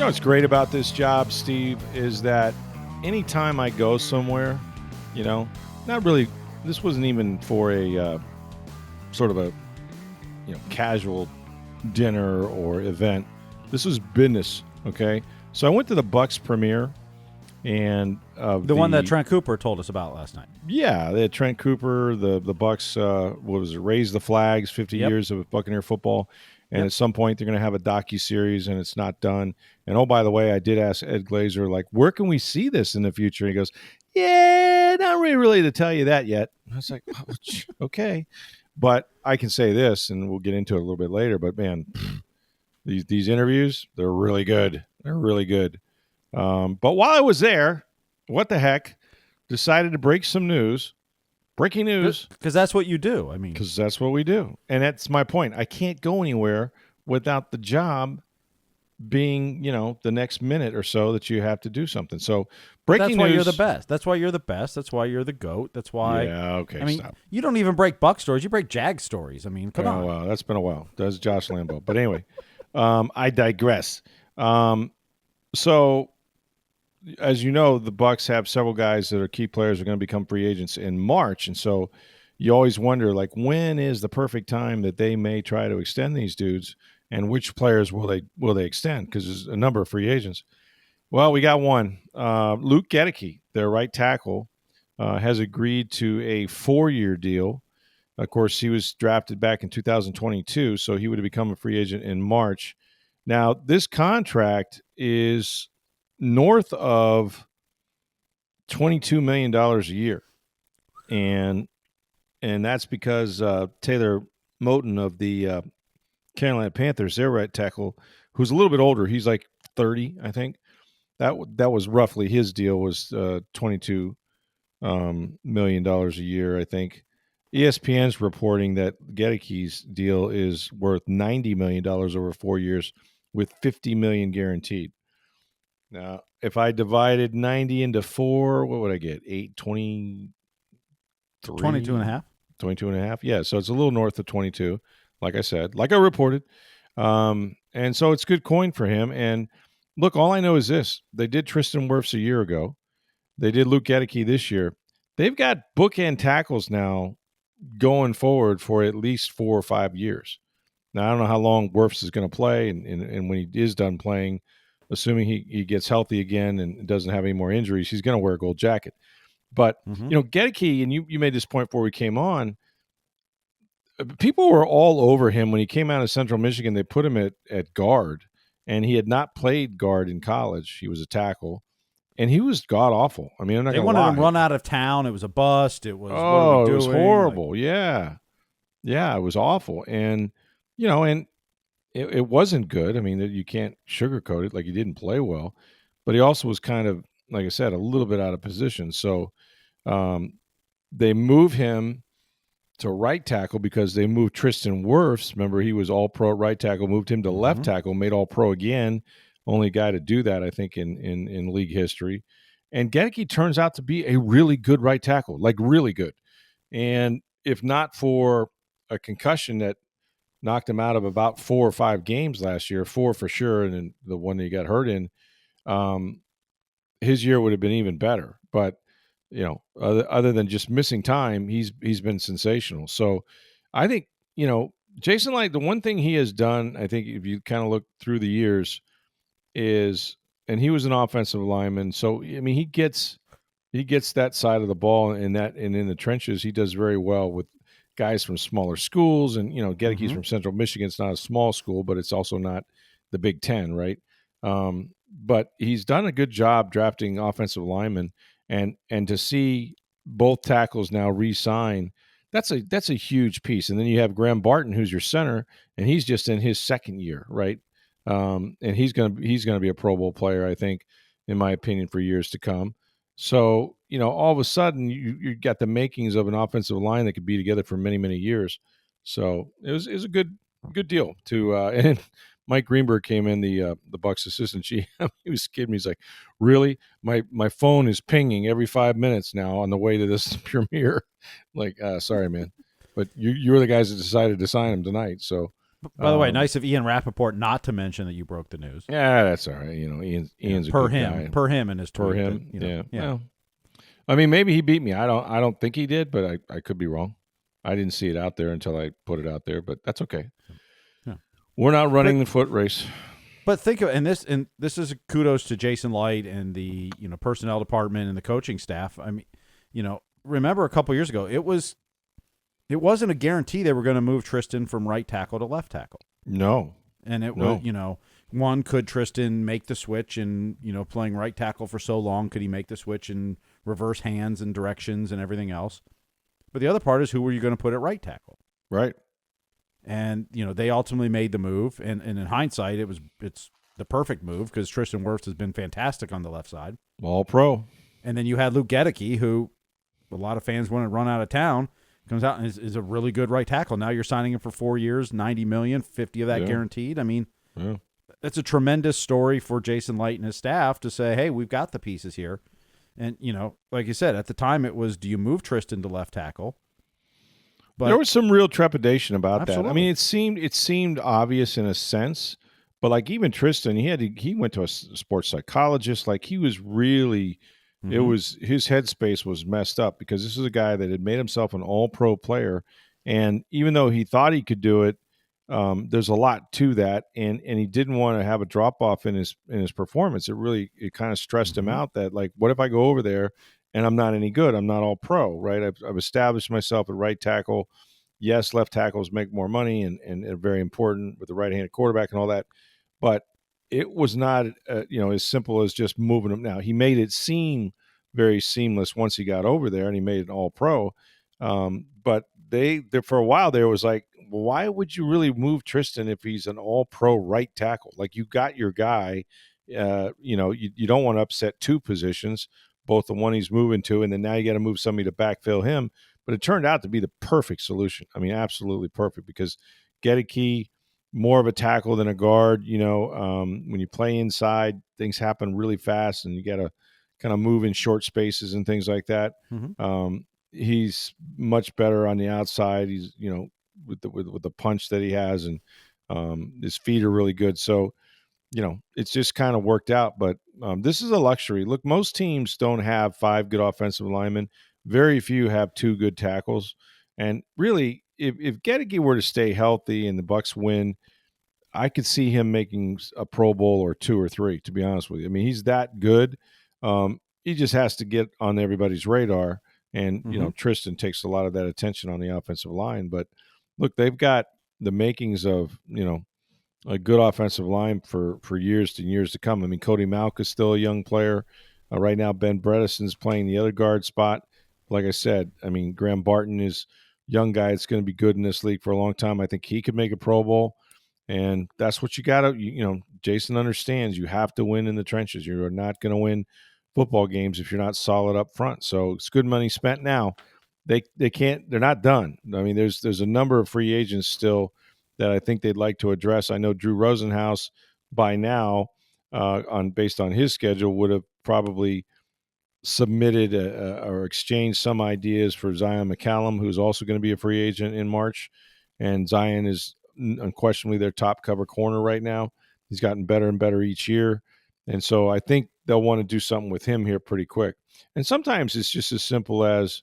You know what's great about this job, Steve, is that anytime I go somewhere, not really, this wasn't even for a sort of a, casual dinner or event. This was business, okay? So I went to the Bucs premiere, and the one that Trent Cooper told us about last night. Yeah, they had Trent Cooper, the Bucs, Raise the Flags, 50 years of Buccaneer football. And at some point, they're going to have a docu-series, and it's not done. And, oh, by the way, I did ask Ed Glazer, where can we see this in the future? And he goes, yeah, not really to tell you that yet. And I was like, oh, okay. But I can say this, and we'll get into it a little bit later. But, man, these interviews, they're really good. They're really good. But while I was there, what the heck, decided to break some news. Breaking news. Because that's what you do. Because that's what we do. And that's my point. I can't go anywhere without the job being, the next minute or so that you have to do something. So breaking news. That's why you're the best. That's why you're the best. That's why you're the GOAT. That's why. Yeah, okay, stop. You don't even break Buck stories. You break Jag stories. Come on. Oh, wow. That's been a while. That's Josh Lambo. But anyway, I digress. So, as you know, the Bucs have several guys that are key players who are going to become free agents in March, and so you always wonder, when is the perfect time that they may try to extend these dudes, and which players will they extend? Because there's a number of free agents. Well, we got one, Luke Goedeke, their right tackle, has agreed to a 4-year deal. Of course, he was drafted back in 2022, so he would have become a free agent in March. Now, this contract is north of $22 million a year. And that's because Taylor Moton of the Carolina Panthers, their right tackle, who's a little bit older, he's like 30, I think. That was roughly his deal, was $22 million a year, I think. ESPN's reporting that Goedeke's deal is worth $90 million over 4 years with $50 million guaranteed. Now, if I divided 90 into 4, what would I get? 22 and a half. 22 and a half. Yeah, so it's a little north of 22, like I said, like I reported. And so it's good coin for him. And look, all I know is this. They did Tristan Wirfs a year ago. They did Luke Goedeke this year. They've got bookend tackles now going forward for at least 4 or 5 years. Now, I don't know how long Wirfs is going to play, and when he is done playing, assuming he gets healthy again and doesn't have any more injuries, he's going to wear a gold jacket. But, Goedeke, and you made this point before we came on, people were all over him when he came out of Central Michigan. They put him at guard, and he had not played guard in college. He was a tackle, and he was god-awful. I'm not going to lie. They wanted him run out of town. It was a bust. It was, it was horrible. Yeah, it was awful. And, and it wasn't good. You can't sugarcoat it. He didn't play well, but he also was kind of, like I said, a little bit out of position. So they move him to right tackle because they moved Tristan Wirfs. Remember, he was all-pro at right tackle, moved him to left tackle, made all-pro again. Only guy to do that, I think, in league history. And Goedeke turns out to be a really good right tackle, really good. And if not for a concussion that knocked him out of about 4 or 5 games last year, 4 for sure, and then the one that he got hurt in, his year would have been even better. But, other than just missing time, he's been sensational. So I think, Jason Licht, the one thing he has done, I think if you kind of look through the years, is, and he was an offensive lineman, so, he gets that side of the ball, and in the trenches, he does very well with guys from smaller schools, and Goedeke's from Central Michigan. It's not a small school, but it's also not the Big Ten, right? But he's done a good job drafting offensive linemen, and to see both tackles now re-sign, that's a huge piece. And then you have Graham Barton, who's your center, and he's just in his second year, right? And he's gonna be a Pro Bowl player, I think, in my opinion, for years to come. So, all of a sudden you got the makings of an offensive line that could be together for many, many years. So it was a good deal to, and Mike Greenberg came in, the Bucs assistant chief. He was kidding me. He's like, really? My phone is pinging every 5 minutes now on the way to this premiere. Sorry, man, but you're the guys that decided to sign him tonight. So By the way, nice of Ian Rappaport not to mention that you broke the news. Yeah, that's all right. Ian's a good guy. Per him and his tweet. Per him, yeah. Well, I mean, maybe he beat me. I don't think he did, but I could be wrong. I didn't see it out there until I put it out there, but that's okay. Yeah. We're not running the foot race. But think of and this is kudos to Jason Light and the personnel department and the coaching staff. I mean, remember a couple years ago, it wasn't a guarantee they were going to move Tristan from right tackle to left tackle. No. And it was, one, could Tristan make the switch and, playing right tackle for so long, could he make the switch and reverse hands and directions and everything else? But the other part is, who were you going to put at right tackle? Right. And, they ultimately made the move. And in hindsight, it's the perfect move because Tristan Wirfs has been fantastic on the left side. All pro. And then you had Luke Goedeke, who a lot of fans want to run out of town, comes out and is a really good right tackle. Now you're signing him for 4 years, $90 million, 50 of that guaranteed. I mean, that's a tremendous story for Jason Light and his staff to say, hey, we've got the pieces here. And, like you said, at the time it was, do you move Tristan to left tackle? But there was some real trepidation about absolutely. that. I mean, it seemed obvious in a sense, but like even Tristan, he went to a sports psychologist. Like he was really, it was his headspace was messed up because this is a guy that had made himself an all-pro player, and even though he thought he could do it, there's a lot to that, and he didn't want to have a drop off in his performance. It kind of stressed him out that, like, what if I go over there and I'm not any good? I'm not all pro, right? I've established myself at right tackle. Yes, left tackles make more money and are very important with the right-handed quarterback and all that, but it was not as simple as just moving him. Now he made it seem very seamless once he got over there, and he made it all pro. But they for a while there was like, well, why would you really move Tristan if he's an all-pro right tackle? Like, you got your guy. You don't want to upset two positions, both the one he's moving to, and then now you got to move somebody to backfill him. But it turned out to be the perfect solution. I mean, absolutely perfect, because Goedeke, more of a tackle than a guard. When you play inside, things happen really fast, and you got to kind of move in short spaces and things like that. He's much better on the outside. He's, with the punch that he has, and his feet are really good. So, it's just kind of worked out. But this is a luxury. Look, most teams don't have 5 good offensive linemen. Very few have 2 good tackles. And really, if Goedeke were to stay healthy and the Bucs win, I could see him making a Pro Bowl or 2 or 3, to be honest with you. I mean, he's that good. He just has to get on everybody's radar. And, Tristan takes a lot of that attention on the offensive line. But look, they've got the makings of, a good offensive line for years and years to come. I mean, Cody Mauch is still a young player. Right now, Ben Bredesen's playing the other guard spot. Like I said, I mean, Graham Barton is a young guy that's going to be good in this league for a long time. I think he could make a Pro Bowl. And that's what you got to, Jason understands you have to win in the trenches. You're not going to win football games if you're not solid up front. So it's good money spent now. They're not done. I mean, there's a number of free agents still that I think they'd like to address. I know Drew Rosenhaus by now, based on his schedule, would have probably submitted or exchanged some ideas for Zion McCallum, who's also going to be a free agent in March. And Zion is unquestionably their top cover corner right now. He's gotten better and better each year. And so I think they'll want to do something with him here pretty quick. And sometimes it's just as simple as,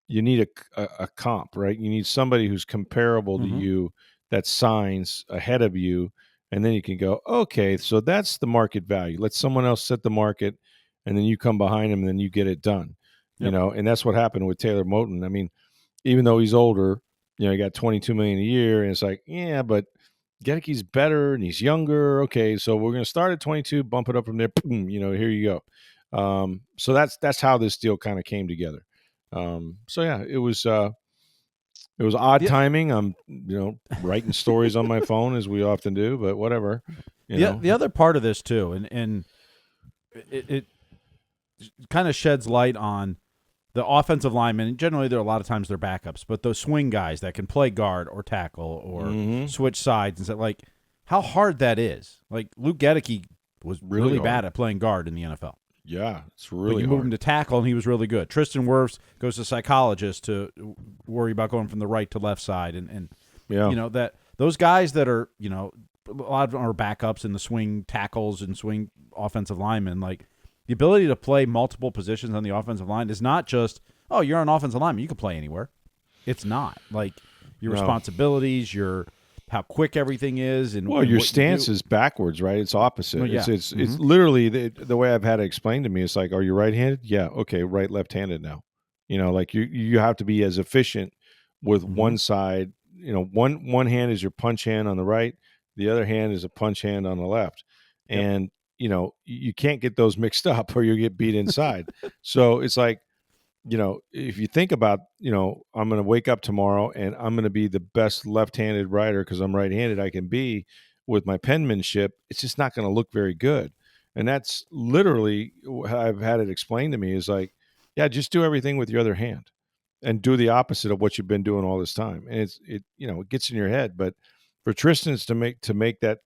you need a comp, right? You need somebody who's comparable to you that signs ahead of you, and then you can go, okay, so that's the market value. Let someone else set the market, and then you come behind him, and then you get it done. And that's what happened with Taylor Moton. I mean, even though he's older, he got $22 million a year, and it's like, yeah, but Goedeke's better and he's younger. Okay, so we're going to start at 22, bump it up from there. Boom, here you go. So that's how this deal kind of came together. So yeah, it was odd timing. I'm, writing stories on my phone as we often do, but whatever. The other part of this too, and it kind of sheds light on the offensive linemen. Generally, there are a lot of times they're backups, but those swing guys that can play guard or tackle or switch sides and stuff, like how hard that is. Like Luke Goedeke was really bad at playing guard in the NFL. Yeah, it's really But you move him to tackle, and he was really good. Tristan Wirfs goes to psychologist to worry about going from the right to left side, and those guys that are, a lot of them are backups in the swing tackles and swing offensive linemen. Like, the ability to play multiple positions on the offensive line is not just, oh, you're an offensive lineman, you can play anywhere. It's not. Like, your responsibilities, how quick everything is, and your stance is backwards, right? It's opposite. Well, yeah. It's literally the way I've had it explained to me. It's like, are you right-handed? Yeah, okay, right, left-handed now. Like you have to be as efficient with one side. One hand is your punch hand on the right, the other hand is a punch hand on the left, and you can't get those mixed up or you get beat inside. So it's like, if you think about, I'm going to wake up tomorrow and I'm going to be the best left-handed writer because I'm right-handed I can be with my penmanship, it's just not going to look very good. And that's literally how I've had it explained to me is like, yeah, just do everything with your other hand and do the opposite of what you've been doing all this time. And it gets in your head. But for Tristan's to make that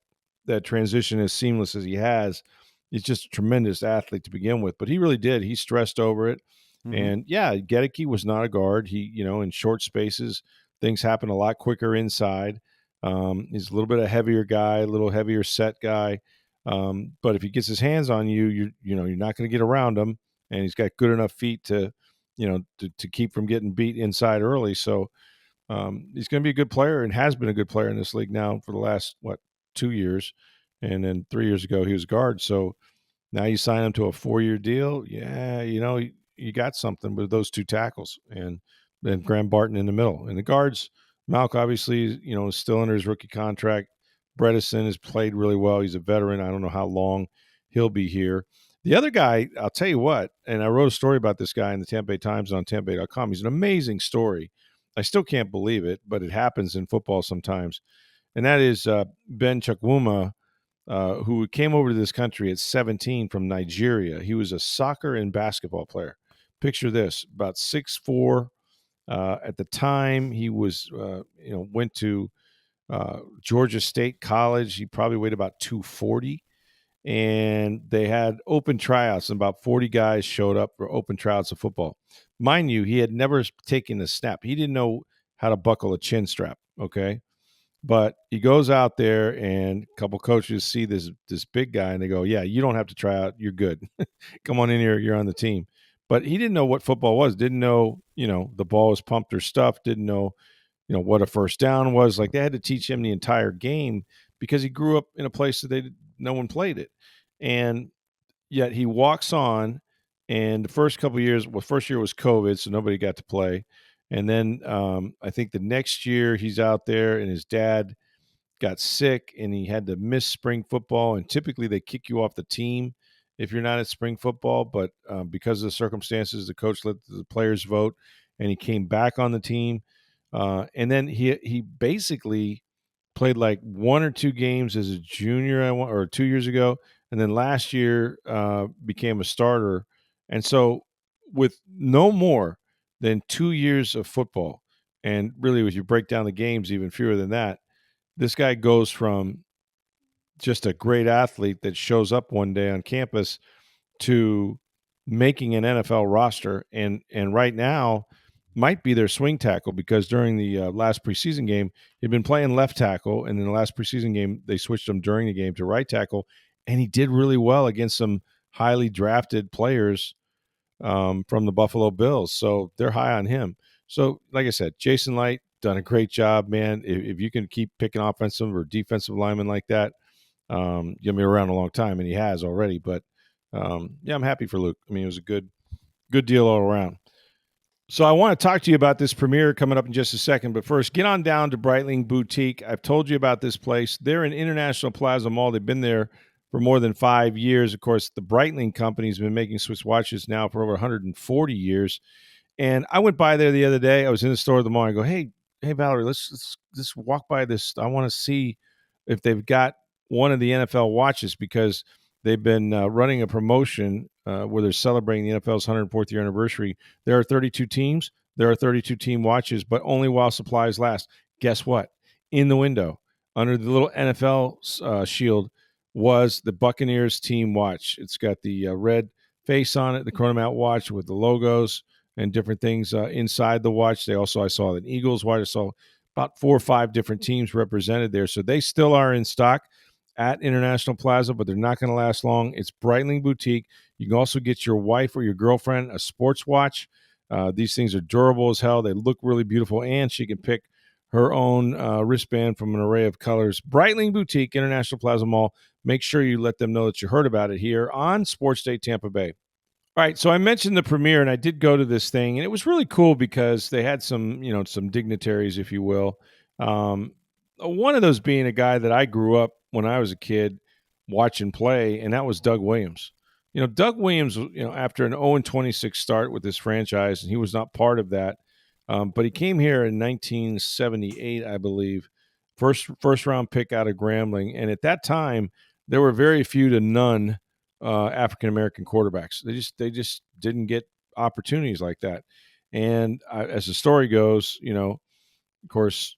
transition as seamless as he has, he's just a tremendous athlete to begin with. But he really did. He stressed over it. And yeah, Goedeke was not a guard. He, in short spaces, things happen a lot quicker inside. He's a little bit a heavier guy, a little heavier set guy. But if he gets his hands on you, you're not going to get around him. And he's got good enough feet to keep from getting beat inside early. So he's going to be a good player and has been a good player in this league now for the last 2 years, and then 3 years ago he was guard. So now you sign him to a 4-year deal. Yeah, you got something with those two tackles and then Graham Barton in the middle. And the guards, Malk obviously, is still under his rookie contract. Bredesen has played really well. He's a veteran. I don't know how long he'll be here. The other guy, I'll tell you what, and I wrote a story about this guy in the Tampa Bay Times on TampaBay.com. He's an amazing story. I still can't believe it, but it happens in football sometimes. And that is Ben Chukwuma, who came over to this country at 17 from Nigeria. He was a soccer and basketball player. Picture this, about 6'4". At the time, he was, went to Georgia State College. He probably weighed about 240. And they had open tryouts, and about 40 guys showed up for open tryouts of football. Mind you, he had never taken a snap. He didn't know how to buckle a chin strap, okay? But he goes out there, and a couple coaches see this big guy, and they go, yeah, you don't have to try out. You're good. Come on in here. You're on the team. But he didn't know what football was, didn't know, the ball was pumped or stuffed, didn't know, what a first down was. Like, they had to teach him the entire game because he grew up in a place that no one played it. And yet he walks on, and the first couple of years, first year was COVID, so nobody got to play. And then I think the next year he's out there, and his dad got sick, and he had to miss spring football. And typically they kick you off the team if you're not at spring football. But because of the circumstances, the coach let the players vote, and he came back on the team. And then he basically played like 1 or 2 games as a junior or 2 years ago. And then last year became a starter. And so with no more than 2 years of football, and really if you break down the games, even fewer than that, this guy goes from just a great athlete that shows up one day on campus to making an NFL roster. And right now might be their swing tackle, because during the last preseason game, he'd been playing left tackle. And in the last preseason game, they switched him during the game to right tackle. And he did really well against some highly drafted players from the Buffalo Bills. So they're high on him. So like I said, Jason Light done a great job, man. If you can keep picking offensive or defensive linemen like that, you'll be around a long time, and he has already. But yeah, I'm happy for Luke. I mean, it was a good deal all around. So I want to talk to you about this premiere coming up in just a second. But first, get on down to Breitling Boutique. I've told you about this place. They're in International Plaza Mall. They've been there for more than 5 years. Of course, the Breitling company has been making Swiss watches now for over 140 years. And I went by there the other day. I was in the store at the mall. I go, hey, Valerie, let's walk by this. I want to see if they've got one of the NFL watches, because they've been running a promotion where they're celebrating the NFL's 104th year anniversary. There are 32 teams. There are 32 team watches, but only while supplies last. Guess what? In the window, under the little NFL shield, was the Buccaneers team watch. It's got the red face on it, the Chronomount watch with the logos and different things inside the watch. I saw an Eagles watch. I saw about 4 or 5 different teams represented there. So they still are in stock at International Plaza, but they're not going to last long. It's Breitling Boutique. You can also get your wife or your girlfriend a sports watch. These things are durable as hell. They look really beautiful, and she can pick her own wristband from an array of colors. Breitling Boutique, International Plaza Mall. Make sure you let them know that you heard about it here on Sports Day Tampa Bay. All right, so I mentioned the premiere, and I did go to this thing, and it was really cool because they had some, some dignitaries, if you will. One of those being a guy that I grew up when I was a kid watching play, and that was Doug Williams. Doug Williams, after an 0-26 start with this franchise, and he was not part of that, but he came here in 1978, I believe, first round pick out of Grambling, and at that time there were very few to none African American quarterbacks. They just didn't get opportunities like that. And as the story goes, of course,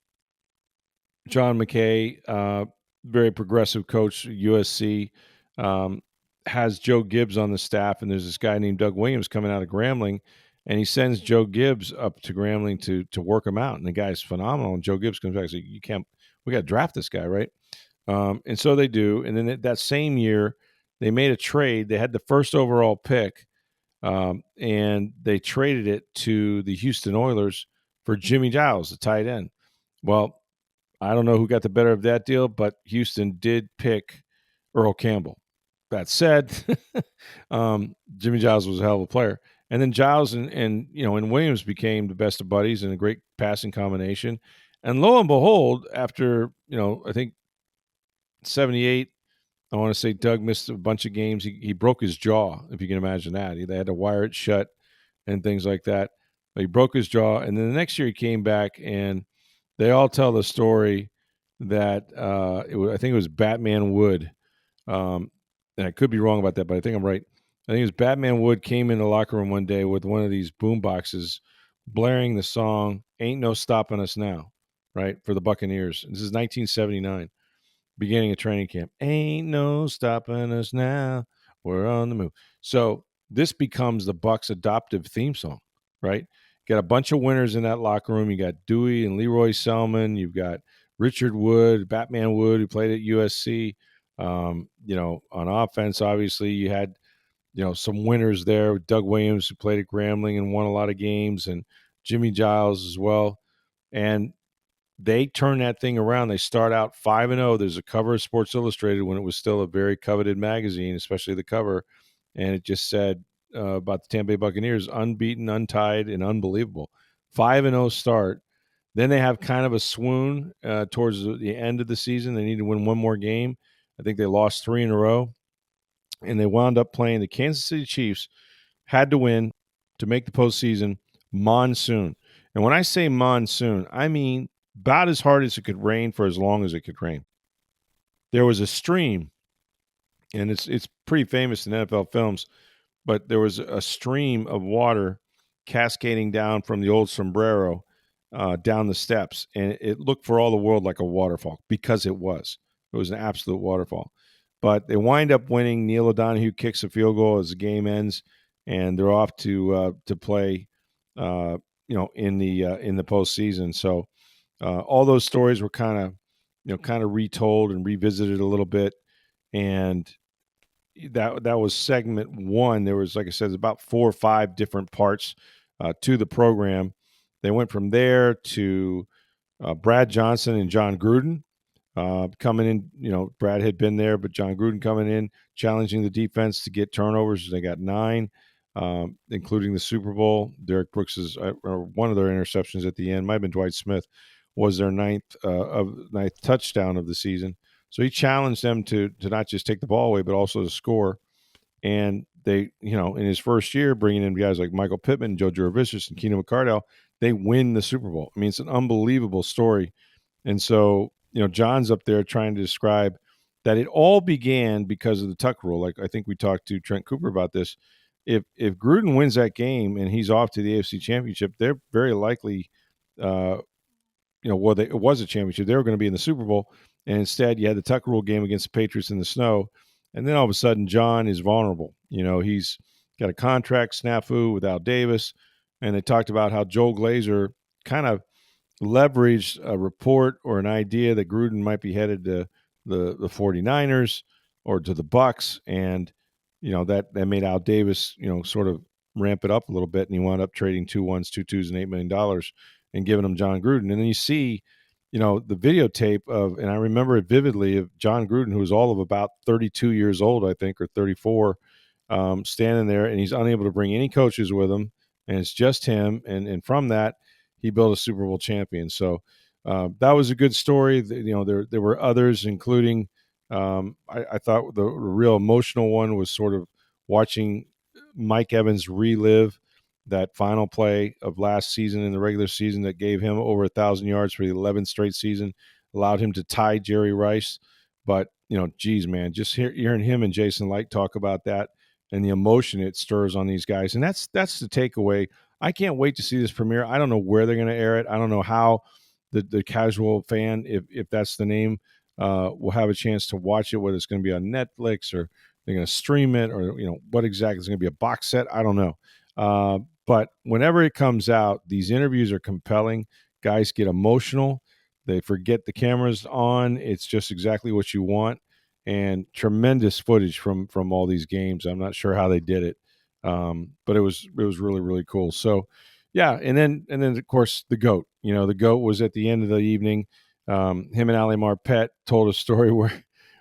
John McKay, very progressive coach, USC, has Joe Gibbs on the staff, and there's this guy named Doug Williams coming out of Grambling, and he sends Joe Gibbs up to Grambling to work him out, and the guy's phenomenal. And Joe Gibbs comes back and says, we got to draft this guy, right? And so they do. And then that same year, they made a trade. They had the first overall pick, and they traded it to the Houston Oilers for Jimmy Giles, the tight end. Well, I don't know who got the better of that deal, but Houston did pick Earl Campbell. That said, Jimmy Giles was a hell of a player. And then Giles and Williams became the best of buddies and a great passing combination. And lo and behold, after, I think 78, I want to say Doug missed a bunch of games. He broke his jaw, if you can imagine that. They had to wire it shut and things like that. But he broke his jaw. And then the next year he came back, and they all tell the story that I think it was Batman Wood. And I could be wrong about that, but I think I'm right. I think it was Batman Wood came in the locker room one day with one of these boom boxes blaring the song Ain't No Stopping Us Now, right, for the Buccaneers. This is 1979. Beginning of training camp. Ain't no stopping us now. We're on the move. So this becomes the Bucs' adoptive theme song, right? Got a bunch of winners in that locker room. You got Dewey and Leroy Selman. You've got Richard Wood, Batman Wood, who played at USC. On offense, obviously, you had, some winners there. Doug Williams, who played at Grambling and won a lot of games, and Jimmy Giles as well. And they turn that thing around. They start out 5-0. There's a cover of Sports Illustrated when it was still a very coveted magazine, especially the cover. And it just said about the Tampa Bay Buccaneers, unbeaten, untied, and unbelievable. 5-0 start. Then they have kind of a swoon towards the end of the season. They need to win one more game. I think they lost 3 in a row. And they wound up playing the Kansas City Chiefs, had to win to make the postseason, monsoon. And when I say monsoon, I mean about as hard as it could rain for as long as it could rain. There was a stream, and it's pretty famous in NFL films, but there was a stream of water cascading down from the old sombrero down the steps, and it looked for all the world like a waterfall because it was. It was an absolute waterfall. But they wind up winning. Neil O'Donoghue kicks a field goal as the game ends, and they're off to play, in the postseason. So all those stories were kind of retold and revisited a little bit, and that was segment one. There was, like I said, about 4 or 5 different parts to the program. They went from there to Brad Johnson and John Gruden coming in. Brad had been there, but John Gruden coming in, challenging the defense to get turnovers. They got 9, including the Super Bowl. Derek Brooks's one of their interceptions at the end, might have been Dwight Smith, was their ninth touchdown of the season. So he challenged them to not just take the ball away, but also to score. And they, in his first year, bringing in guys like Michael Pittman, Joe Jurevicius, and Keenan McCardell, they win the Super Bowl. I mean, it's an unbelievable story. And so, John's up there trying to describe that it all began because of the tuck rule. Like I think we talked to Trent Cooper about this. If Gruden wins that game and he's off to the AFC Championship, they're very likely, it was a championship. They were going to be in the Super Bowl, and instead you had the tuck rule game against the Patriots in the snow, and then all of a sudden John is vulnerable. He's got a contract snafu with Al Davis, and they talked about how Joel Glazer kind of leveraged a report or an idea that Gruden might be headed to the 49ers or to the Bucs, and that made Al Davis sort of ramp it up a little bit, and he wound up trading 2 1s, 2 2s, and $8 million and giving him John Gruden. And then you see, the videotape of, and I remember it vividly, of John Gruden, who was all of about 32 years old, I think, or 34, standing there, and he's unable to bring any coaches with him, and it's just him. And from that, he built a Super Bowl champion. So that was a good story. There were others, including I thought the real emotional one was sort of watching Mike Evans relive that final play of last season in the regular season that gave him over 1,000 yards for the 11th straight season, allowed him to tie Jerry Rice. But, geez, man, just hearing him and Jason Light talk about that and the emotion it stirs on these guys. And that's the takeaway. I can't wait to see this premiere. I don't know where they're going to air it. I don't know how the casual fan, if that's the name, will have a chance to watch it, whether it's going to be on Netflix or they're going to stream it, or what exactly is going to be a box set. I don't know. But whenever it comes out, these interviews are compelling. Guys get emotional. They forget the camera's on. It's just exactly what you want. And tremendous footage from all these games. I'm not sure how they did it, but it was really, really cool. So, yeah, and then of course the GOAT. The GOAT was at the end of the evening. Him and Ali Marpet told a story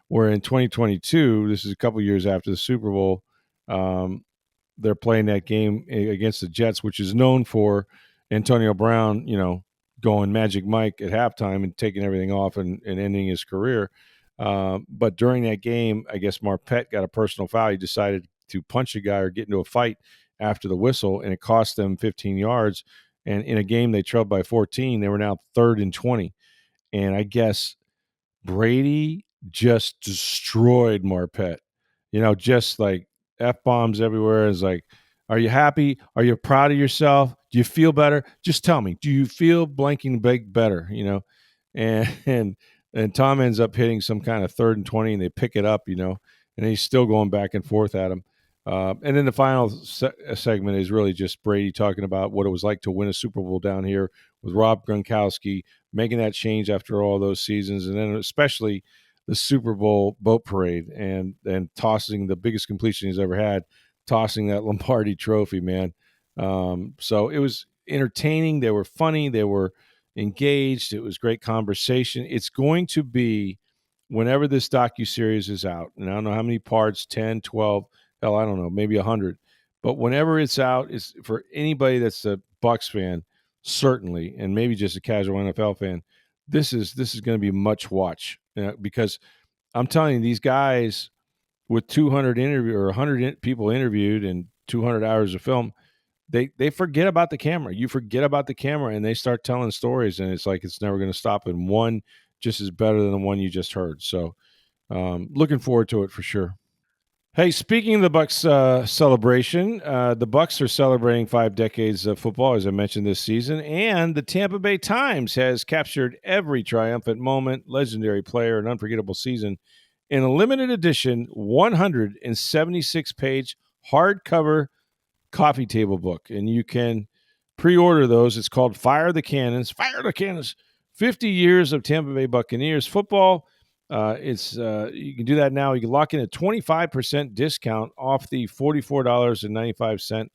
where in 2022, this is a couple years after the Super Bowl, they're playing that game against the Jets, which is known for Antonio Brown, going Magic Mike at halftime and taking everything off and ending his career. But during that game, I guess Marpet got a personal foul. He decided to punch a guy or get into a fight after the whistle, and it cost them 15 yards. And in a game they trailed by 14, they were now 3rd and 20. And I guess Brady just destroyed Marpet, just like F-bombs everywhere. It's like, are you happy? Are you proud of yourself? Do you feel better? Just tell me, do you feel blanking big better? And Tom ends up hitting some kind of 3rd and 20, and they pick it up, and he's still going back and forth at him. And then the final segment is really just Brady talking about what it was like to win a Super Bowl down here with Rob Gronkowski, making that change after all those seasons, and then especially the Super Bowl boat parade and tossing the biggest completion he's ever had, tossing that Lombardi trophy, man. So it was entertaining. They were funny. They were engaged. It was great conversation. It's going to be, whenever this docu-series is out, and I don't know how many parts, 10, 12, hell, I don't know, maybe 100. But whenever it's out, it's for anybody that's a Bucs fan, certainly, and maybe just a casual NFL fan, this is going to be much watch, because I'm telling you, these guys with 200 interview or 100 people interviewed and 200 hours of film, they forget about the camera. You forget about the camera, and they start telling stories, and it's like it's never going to stop. And one just is better than the one you just heard. So, looking forward to it for sure. Hey, speaking of the Bucs celebration, the Bucs are celebrating 5 decades of football, as I mentioned this season, and the Tampa Bay Times has captured every triumphant moment, legendary player, and unforgettable season in a limited edition 176-page hardcover coffee table book, and you can pre-order those. It's called Fire the Cannons. 50 years of Tampa Bay Buccaneers football. You can do that now. You can lock in a 25% discount off the $44.95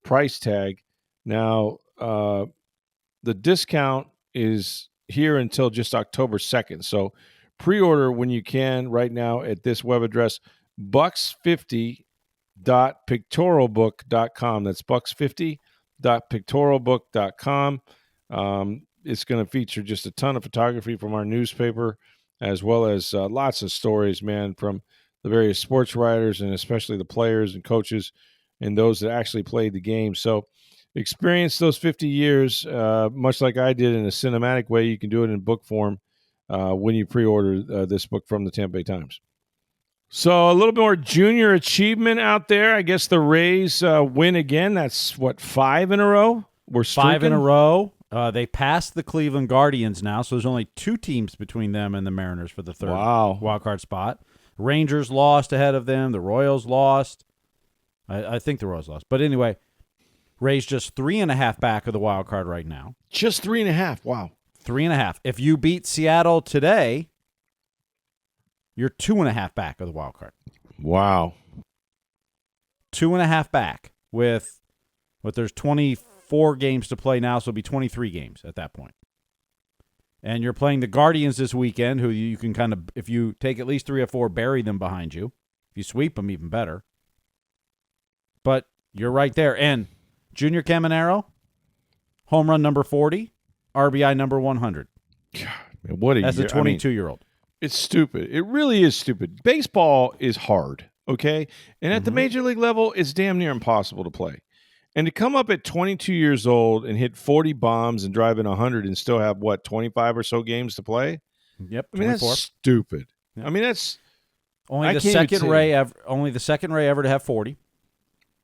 price tag. Now, the discount is here until just October 2nd. So pre-order when you can right now at this web address, bucs50.pictorialbook.com. That's bucs50.pictorialbook.com. It's going to feature just a ton of photography from our newspaper, as well as lots of stories, man, from the various sports writers and especially the players and coaches and those that actually played the game. So experience those 50 years, much like I did in a cinematic way. You can do it in book form when you pre-order this book from the Tampa Bay Times. So a little more junior achievement out there. I guess the Rays win again. That's, 5 in a row? We're streaking? 5 in a row. They passed the Cleveland Guardians now, so there's only 2 teams between them and the Mariners for the third wild card spot. Rangers lost ahead of them. The Royals lost. I think the Royals lost. But anyway, Rays just 3.5 back of the wild card right now. Just 3.5. Wow. 3.5. If you beat Seattle today, you're 2.5 back of the wild card. Wow. 2.5 back with there's 24 games to play now, so it'll be 23 games at that point. And you're playing the Guardians this weekend, who you can kind of, if you take at least 3 or 4, bury them behind you. If you sweep them, even better. But you're right there. And Junior Caminero, home run number 40, RBI number 100. God, man, what a As a 22-year-old. It's stupid. It really is stupid. Baseball is hard, okay? And at the major league level, it's damn near impossible to play. And to come up at 22 years old and hit 40 bombs and drive in 100 and still have, 25 or so games to play? Yep, 24. I mean, that's stupid. Yep. I mean, that's... Only the second Ray ever to have 40.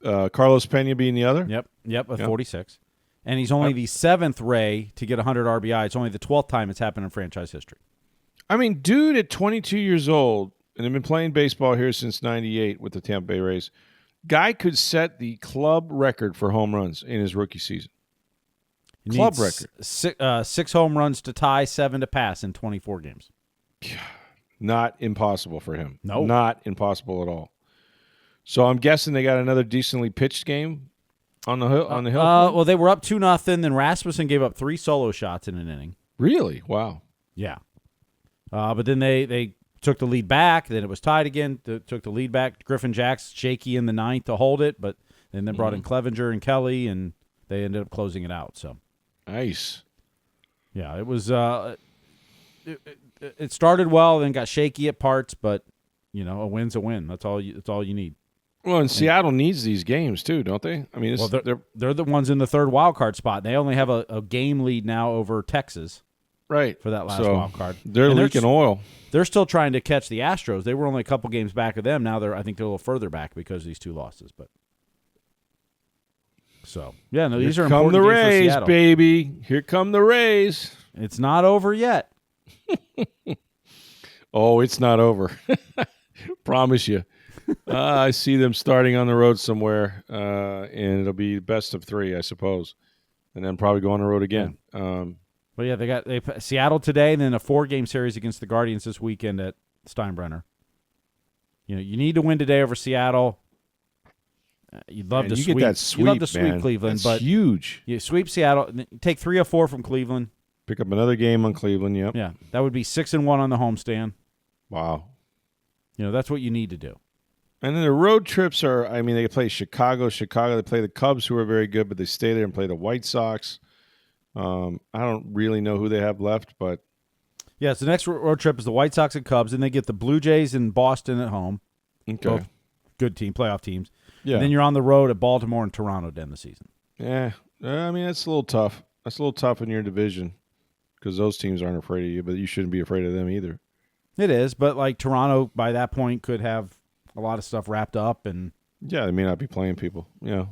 Carlos Pena being the other? Yep, with 46. And he's only the 7th Ray to get 100 RBI. It's only the 12th time it's happened in franchise history. I mean, dude at 22 years old, and I've been playing baseball here since 98 with the Tampa Bay Rays, guy could set the club record for home runs in his rookie season. Club record. 6 home runs to tie, 7 to pass in 24 games. Not impossible for him. No. Not impossible at all. So I'm guessing they got another decently pitched game on the hill. Well, they were up 2-0. Then Rasmussen gave up 3 solo shots in an inning. Really? Wow. Yeah. But then they took the lead back. Then it was tied again. Took the lead back. Griffin Jack's shaky in the 9th to hold it, but then they brought in Clevenger and Kelly, and they ended up closing it out. So nice. Yeah, it was. It started well, then got shaky at parts, but a win's a win. That's all you need. Well, and Seattle needs these games too, don't they? I mean, they're the ones in the 3rd wild card spot. They only have a game lead now over Texas, right, for that last wild card. They're leaking oil. They're still trying to catch the Astros. They were only a couple games back of them. Now I think they're a little further back because of these 2 losses. But so yeah, no, these are important games for Seattle. Here come the Rays, baby. Here come the Rays. It's not over yet. Oh, it's not over. Promise you. I see them starting on the road somewhere, and it'll be best of 3, I suppose, and then probably go on the road again. But yeah, they Seattle today, and then a 4-game series against the Guardians this weekend at Steinbrenner. You need to win today over Seattle. You'd love to sweep. Get that sweep, you'd love to sweep Cleveland, That's but huge. You sweep Seattle, take 3 or 4 from Cleveland. Pick up another game on Cleveland. Yep. Yeah, that would be 6-1 on the homestand. Wow. That's what you need to do. And then the road trips are, they play Chicago. They play the Cubs, who are very good, but they stay there and play the White Sox. I don't really know who they have left, but. Yeah, so the next road trip is the White Sox and Cubs, and they get the Blue Jays and Boston at home. Okay. Both good playoff teams. Yeah. And then you're on the road at Baltimore and Toronto to end the season. Yeah. That's a little tough. That's a little tough in your division because those teams aren't afraid of you, but you shouldn't be afraid of them either. It is, but Toronto by that point could have a lot of stuff wrapped up, and yeah, they may not be playing people. Yeah,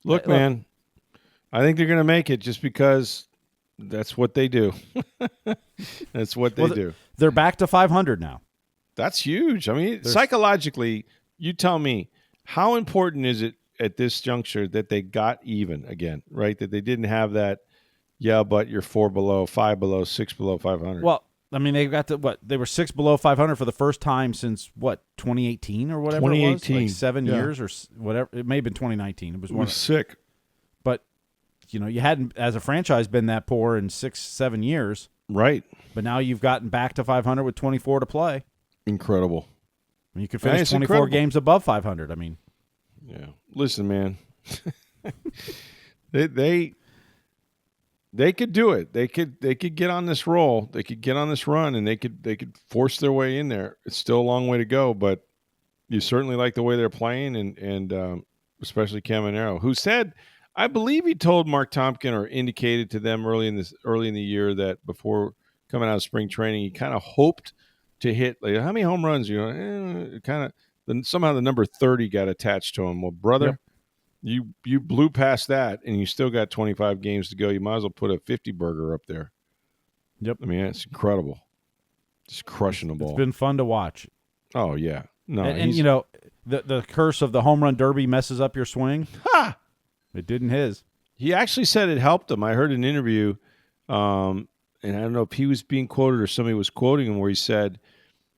Look, man, I think they're going to make it just because that's what they do. That's what they do. They're back to 500 now. That's huge. Psychologically, you tell me, how important is it at this juncture that they got even again, right? That they didn't have that. Yeah, but you're 4 below, 5 below, 6 below 500. Well, they got to they were 6 below 500 for the first time since 2018 or whatever 2018. it was, 7 years or whatever. It may have been 2019. It was sick. But you hadn't as a franchise been that poor in 6-7 years. Right. But now you've gotten back to 500 with 24 to play. Incredible. You could finish 24 games above 500. Yeah. Listen, man. They could do it. They could get on this roll. They could get on this run, and they could force their way in there. It's still a long way to go, but you certainly like the way they're playing, and especially Caminero, who said, I believe he told Mark Tompkin or indicated to them early in the year that before coming out of spring training, he kind of hoped to hit how many home runs? Somehow the number 30 got attached to him. Well, brother. Yep. You blew past that, and you still got 25 games to go. You might as well put a 50 burger up there. Yep. It's incredible. Just crushing the ball. It's been fun to watch. Oh, yeah. No, and the curse of the home run derby messes up your swing. Ha! It didn't his. He actually said it helped him. I heard an interview, and I don't know if he was being quoted or somebody was quoting him where he said,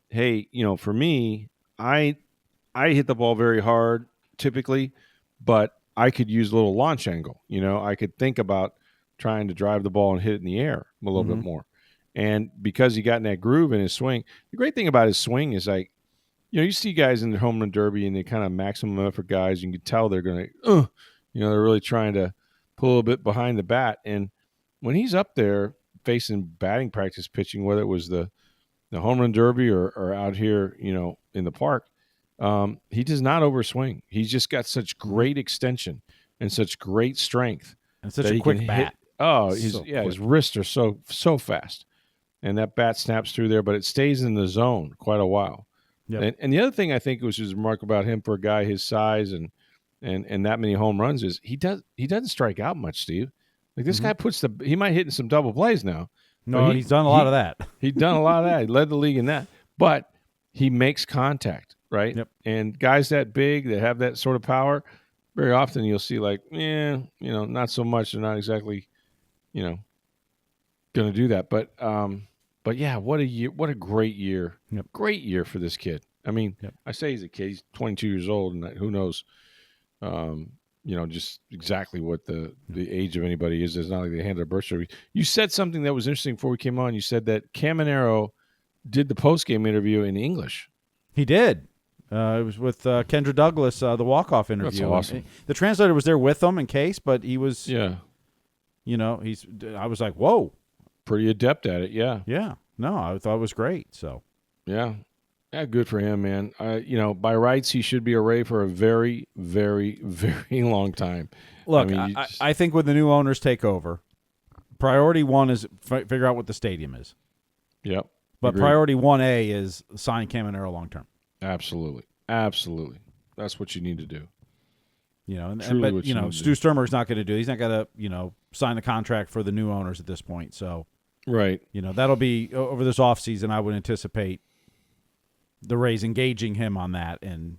hey, for me, I hit the ball very hard typically, but I could use a little launch angle. I could think about trying to drive the ball and hit it in the air a little bit more. And because he got in that groove in his swing, the great thing about his swing is like, you see guys in the home run derby and they kind of maximum effort guys. You can tell they're going to, they're really trying to pull a little bit behind the bat. And when he's up there facing batting practice pitching, whether it was the home run derby or out here, in the park, he does not overswing. He's just got such great extension and such great strength and such a quick bat. His wrists are so fast, and that bat snaps through there, but it stays in the zone quite a while. Yep. And the other thing I think was remarkable about him for a guy his size and that many home runs is he doesn't strike out much, Steve. Like this guy he might hit in some double plays now. No, he's done a lot of that. He's done a lot of that. He led the league in that. But he makes contact, right? Yep. And guys that big, that have that sort of power, very often you'll see like, not so much. They're not exactly, going to do that. But yeah, what a year! What a great year! Yep. Great year for this kid. I mean, I say he's a kid. He's 22 years old, and who knows, just exactly what the age of anybody is. It's not like they handed a birth certificate. You said something that was interesting before we came on. You said that Caminero did the post-game interview in English. He did. It was with Kendra Douglas, the walk-off interview. That's awesome. The translator was there with him in case, but he was. Yeah. I was like, whoa. Pretty adept at it, yeah. Yeah. No, I thought it was great. So. Yeah. Yeah, good for him, man. By rights, he should be a Ray for a very, very, very long time. Look, I think when the new owners take over, priority one is figure out what the stadium is. Yep. But priority 1A is sign Caminero long term. Absolutely. That's what you need to do. Stu Sturmer's not going to do. He's not going to, sign the contract for the new owners at this point. So, right. That'll be over this offseason. I would anticipate the Rays engaging him on that. And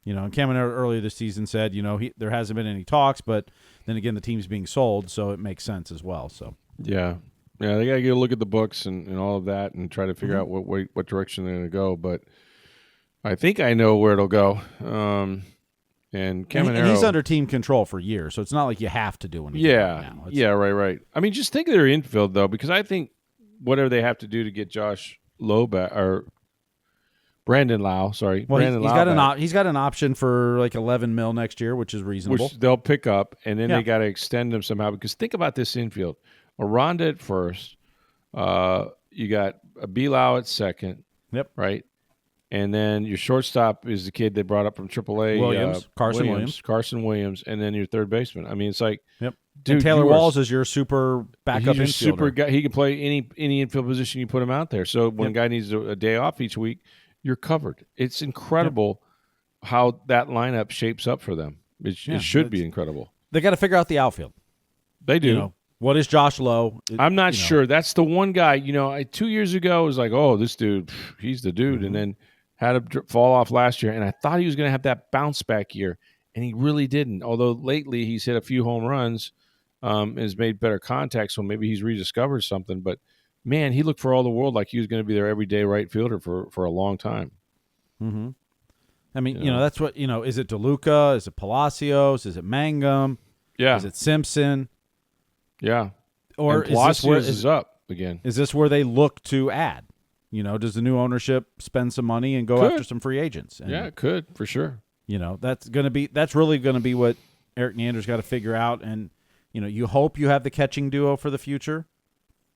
Caminero earlier this season said, there hasn't been any talks, but then again, the team's being sold, so it makes sense as well. So yeah, they got to get a look at the books and all of that and try to figure out what direction they're going to go. But I think I know where it'll go. And Caminero, and he's under team control for years, so it's not like you have to do anything. Yeah, right now. Right. I mean, just think of their infield though, because I think whatever they have to do to get Josh Lowe back or Brandon Lau, he's got an option for like $11 million next year, which is reasonable. Which they'll pick up, and then they got to extend them somehow. Because think about this infield: Aranda at first, you got a Lau at second. Yep. Right. And then your shortstop is the kid they brought up from AAA, Carson Williams, and then your third baseman. I mean, it's like, dude, and Taylor Walls is your super backup infielder. Super guy. He can play any infield position you put him out there. So when a guy needs a day off each week, you're covered. It's incredible how that lineup shapes up for them. It should be incredible. They got to figure out the outfield. They do. What is Josh Lowe? I'm not sure. That's the one guy. 2 years ago, it was like, oh, this dude, he's the dude. And then had to fall off last year, and I thought he was going to have that bounce back year, and he really didn't. Although lately he's hit a few home runs, and has made better contact, so maybe he's rediscovered something. But man, he looked for all the world like he was going to be their everyday right fielder for a long time. Mm-hmm. I mean, that's what Is it DeLuca? Is it Palacios? Is it Mangum? Yeah. Is it Simpson? Yeah. Or and Palacios is up again. Is this where they look to add? Does the new ownership spend some money and go after some free agents? And, it could, for sure. That's really going to be what Eric Neander's got to figure out. And, you hope you have the catching duo for the future.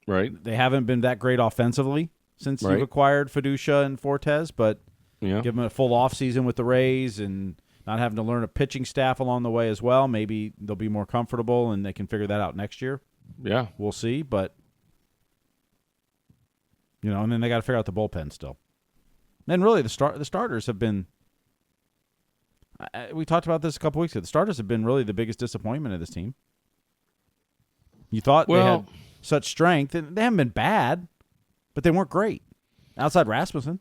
Right. They haven't been that great offensively since you've acquired Fiducia and Fortes, but give them a full offseason with the Rays and not having to learn a pitching staff along the way as well. Maybe they'll be more comfortable and they can figure that out next year. Yeah. We'll see, but and then they got to figure out the bullpen still. And really, the starters have been. We talked about this a couple weeks ago. The starters have been really the biggest disappointment of this team. You thought they had such strength, and they haven't been bad, but they weren't great. Outside Rasmussen.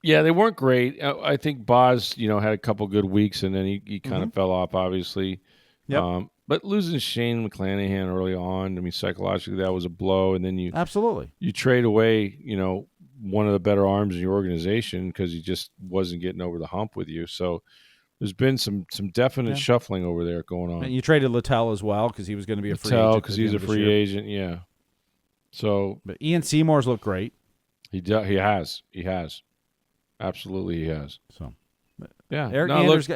Yeah, they weren't great. I think Boz, had a couple good weeks, and then he kind of fell off, obviously. Yep. But losing Shane McClanahan early on, I mean, psychologically that was a blow, and then Absolutely. you trade away, one of the better arms in your organization because he just wasn't getting over the hump with you. So there's been some definite shuffling over there going on. And you traded Littell as well because he was going to be a free agent. Because he's a free agent, yeah. So, but Ian Seymour's looked great. He has. Absolutely, he has. So, yeah. Eric Anders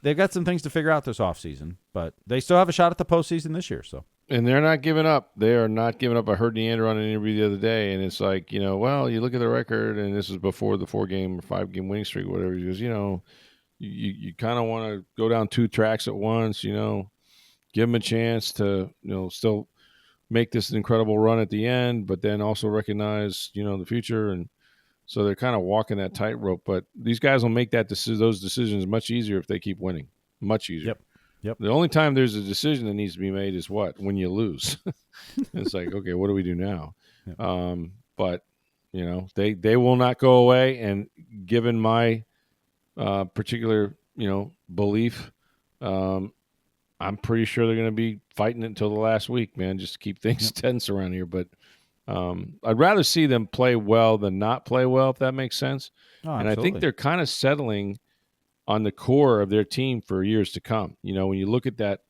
they've got some things to figure out this offseason, but they still have a shot at the postseason this year. So, and they're not giving up. They are not giving up. I heard Neander on an interview the other day, and it's like, well, you look at the record, and this is before the 4-game or 5-game winning streak, or whatever. He goes, you kind of want to go down 2 tracks at once. Give them a chance to, still make this an incredible run at the end, but then also recognize, the future. And so they're kind of walking that tightrope. But these guys will make those decisions much easier if they keep winning. Much easier. Yep. The only time there's a decision that needs to be made is what? When you lose. It's like, okay, what do we do now? Yep. But, they will not go away. And given my particular, belief, I'm pretty sure they're going to be fighting it until the last week, man, just to keep things tense around here. But I'd rather see them play well than not play well, if that makes sense. Oh, and absolutely. I think they're kind of settling on the core of their team for years to come. When you look at that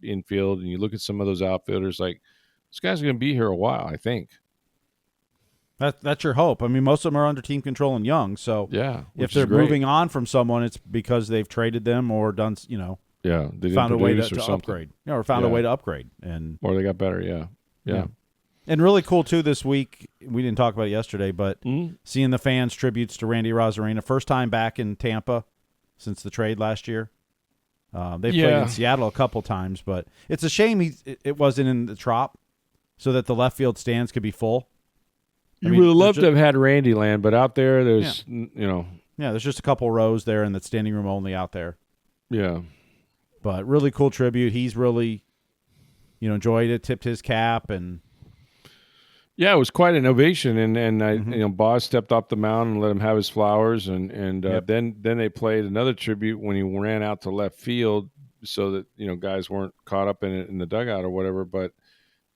infield and you look at some of those outfielders, like, this guy's going to be here a while, I think. That's your hope. I mean, most of them are under team control and young. So if they're moving on from someone, it's because they've traded them or done, they found a way to something. upgrade, or found a way to upgrade, or they got better. Yeah. And really cool too this week. We didn't talk about it yesterday, but seeing the fans' tributes to Randy Rosarena, first time back in Tampa since the trade last year. They played in Seattle a couple times, but it's a shame it wasn't in the Trop, so that the left field stands could be full. You would have loved to have had Randy land, but out there, there's there's just a couple rows there in the standing room only out there. Yeah. But really cool tribute. He's really, enjoyed it, tipped his cap, and yeah, it was quite an ovation. And I, Boz stepped off the mound and let him have his flowers, and then they played another tribute when he ran out to left field, so that guys weren't caught up in it in the dugout or whatever. But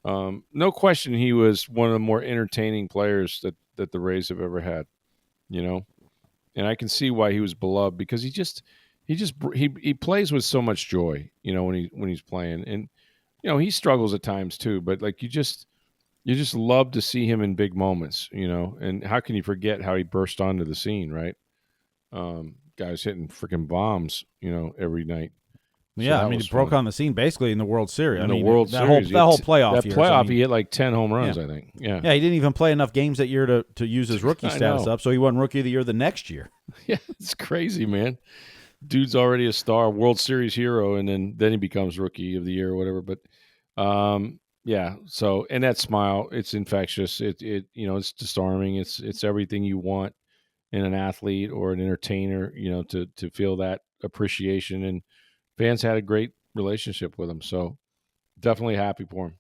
no question, he was one of the more entertaining players that the Rays have ever had. And I can see why he was beloved, because he plays with so much joy, when he's playing, and he struggles at times too, but like you just love to see him in big moments, and how can you forget how he burst onto the scene, right? Guys hitting freaking bombs, every night. So he broke on the scene basically in the World Series. The World Series, that whole playoff. He hit like 10 home runs, I think. Yeah, he didn't even play enough games that year to use his rookie status up, so he won Rookie of the Year the next year. Yeah, it's crazy, man. Dude's already a star, World Series hero, and then he becomes Rookie of the Year or whatever. But so, and that smile, it's infectious. It's disarming. It's everything you want in an athlete or an entertainer, to feel that appreciation. And fans had a great relationship with him, so definitely happy for him.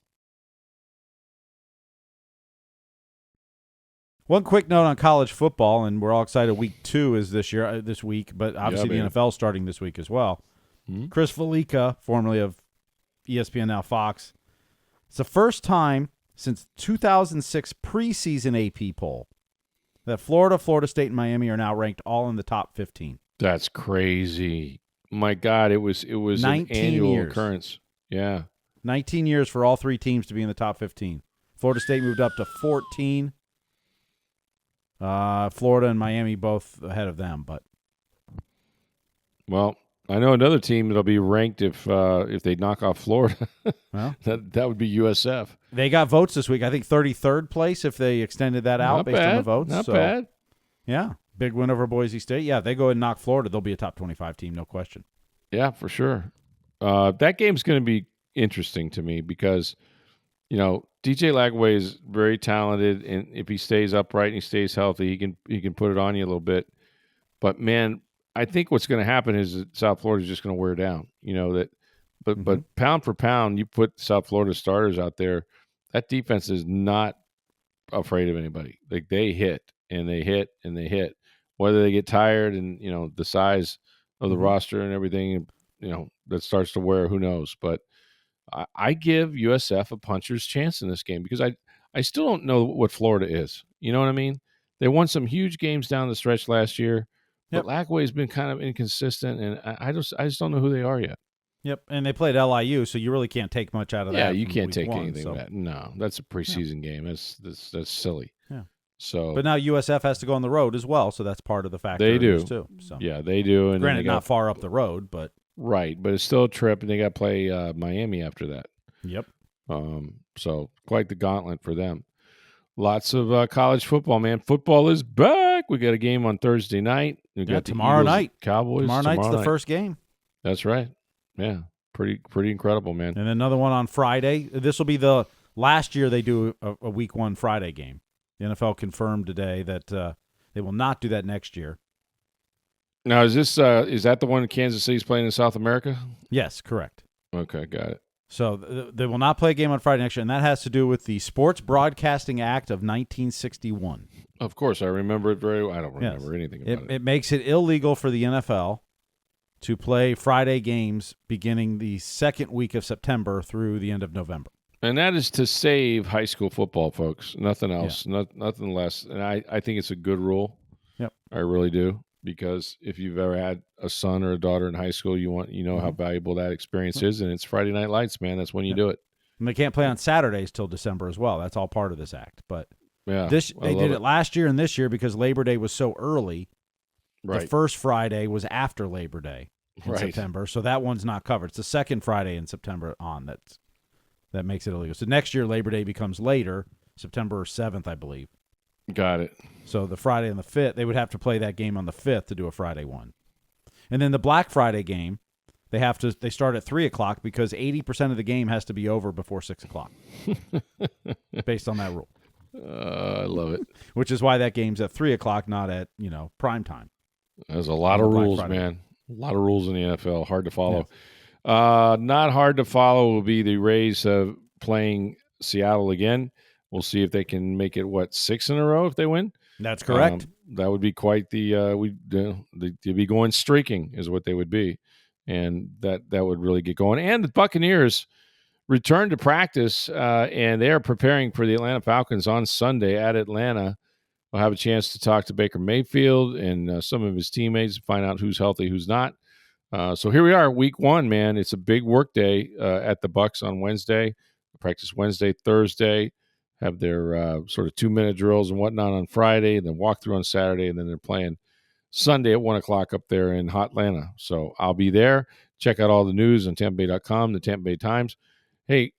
One quick note on college football, and we're all excited. Week 2 is this week, but obviously the NFL starting this week as well. Mm-hmm. Chris Felica, formerly of ESPN, now Fox. It's the first time since 2006 preseason AP poll that Florida, Florida State, and Miami are now ranked all in the top 15. That's crazy. My God, it was an annual occurrence. Yeah. 19 years for all 3 teams to be in the top 15. Florida State moved up to 14. Florida and Miami both ahead of them, but well, I know another team that'll be ranked if they knock off Florida. Well, that would be USF. They got votes this week. I think 33rd place if they extended that out based on the votes. Not bad. Yeah, big win over Boise State. Yeah, they go ahead and knock Florida, they'll be a top 25 team, no question. Yeah, for sure. That game's going to be interesting to me because, DJ Lagway is very talented, and if he stays upright and he stays healthy, he can put it on you a little bit. But man, I think what's going to happen is that South Florida is just going to wear down. But pound for pound, you put South Florida starters out there, that defense is not afraid of anybody. Like they hit and they hit and they hit. Whether they get tired and the size of the roster and everything, that starts to wear, who knows? But I give USF a puncher's chance in this game because I still don't know what Florida is. You know what I mean? They won some huge games down the stretch last year, but Lagway's been kind of inconsistent, and I just don't know who they are yet. Yep, and they played LIU, so you really can't take much out of that. Yeah, you can't take one, anything so. from that. No, that's a preseason game. That's silly. Yeah. So, but now USF has to go on the road as well, so that's part of the factor. They do too. So. Yeah, they do. And granted, not far up the road, but right, but it's still a trip, and they got to play Miami after that. Yep. So quite the gauntlet for them. Lots of college football, man. Football is back. We got a game on Thursday night. We got tomorrow night. Cowboys. Tomorrow night's the first game. That's right. Yeah, pretty incredible, man. And another one on Friday. This will be the last year they do a week 1 Friday game. The NFL confirmed today that they will not do that next year. Now, is that the one Kansas City's playing in South America? Yes, correct. Okay, got it. So they will not play a game on Friday next year, and that has to do with the Sports Broadcasting Act of 1961. Of course, I remember it very well. I don't remember anything about it. It makes it illegal for the NFL to play Friday games beginning the second week of September through the end of November. And that is to save high school football, folks. Nothing else, nothing less. And I think it's a good rule. Yep, I really do. Because if you've ever had a son or a daughter in high school, you know how valuable that experience is, and it's Friday Night Lights, man. That's when you do it. And they can't play on Saturdays till December as well. That's all part of this act. But they did it last year and this year because Labor Day was so early. Right. The first Friday was after Labor Day in September, so that one's not covered. It's the second Friday in September that makes it illegal. So next year Labor Day becomes later, September 7th, I believe. Got it. So the Friday on the 5th, they would have to play that game on the 5th to do a Friday one. And then the Black Friday game, they start at 3 o'clock because 80% of the game has to be over before 6 o'clock based on that rule. I love it. Which is why that game's at 3 o'clock, not at, prime time. There's a lot of rules, man. A lot of rules in the NFL. Hard to follow. Yes. Not hard to follow will be the Rays playing Seattle again. We'll see if they can make it, 6 in a row if they win? That's correct. That would be quite they'd be going streaking is what they would be. And that would really get going. And the Buccaneers return to practice, and they are preparing for the Atlanta Falcons on Sunday at Atlanta. We'll have a chance to talk to Baker Mayfield and some of his teammates and find out who's healthy, who's not. So here we are, week 1, man. It's a big work day at the Bucs on Wednesday. Practice Wednesday, Thursday. Have their sort of 2-minute drills and whatnot on Friday, and then walk through on Saturday, and then they're playing Sunday at 1 o'clock up there in Hotlanta. So I'll be there. Check out all the news on TampaBay.com, the Tampa Bay Times. Hey,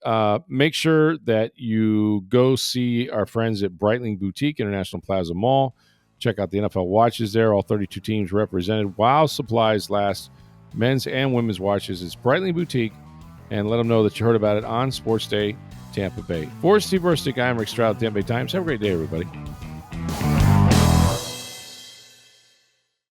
make sure that you go see our friends at Breitling Boutique, International Plaza Mall. Check out the NFL watches there. All 32 teams represented while supplies last. Men's and women's watches. It's Breitling Boutique, and let them know that you heard about it on Sports Day Tampa Bay. For Steve Versnick, I'm Rick Stroud, Tampa Bay Times. Have a great day, everybody.